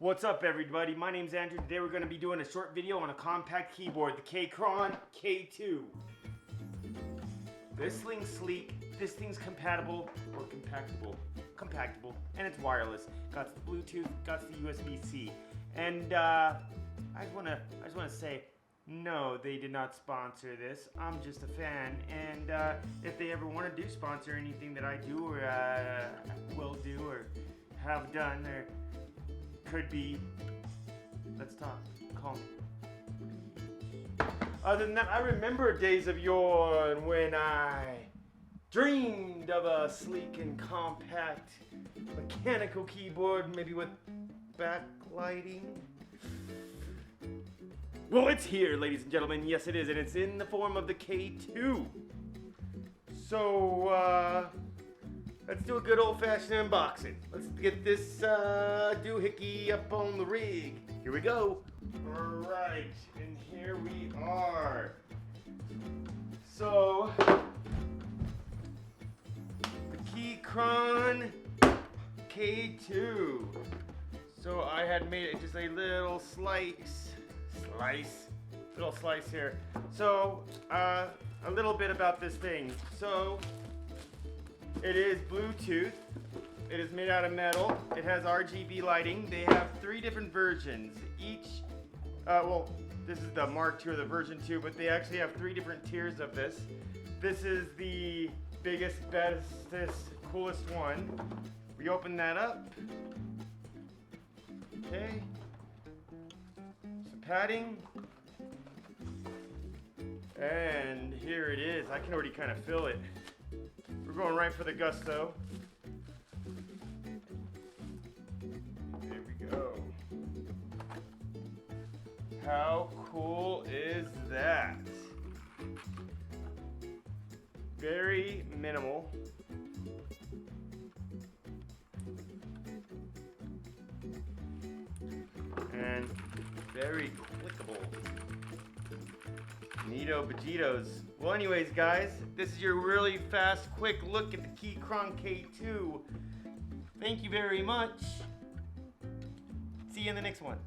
What's up, everybody? My name's Andrew. Today we're going to be doing a short video on a compact keyboard, the Keychron K2. This thing's sleek, this thing's compatible, or compactable, and it's wireless. Got the Bluetooth, got the USB-C. And I just want to say, no, they did not sponsor this. I'm just a fan, and if they ever want to sponsor anything that I do or will do or have done or could be, let's talk. Call me. Other than that, I remember days of yore when I dreamed of a sleek and compact mechanical keyboard, maybe with backlighting. Well, it's here, ladies and gentlemen. Yes, it is, and it's in the form of the K2. So, let's do a good old-fashioned unboxing. Let's get this doohickey up on the rig. Here we go. All right, and here we are. So, the Keychron K2. So I had made it just a little slice here. So, a little bit about this thing. So, it is Bluetooth. It is made out of metal. It has RGB lighting. They have 3 different versions. Each, well, this is the Mark II or the version 2, but they actually have 3 different tiers of this. This is the biggest, bestest, coolest one. We open that up. Okay. Some padding. And here it is. I can already kind of feel it. We're going right for the gusto. There we go. How cool is that? Very minimal. And very clickable. Neato bajitos. Well, anyways, guys, this is your really fast, quick look at the Keychron K2. Thank you very much. See you in the next one.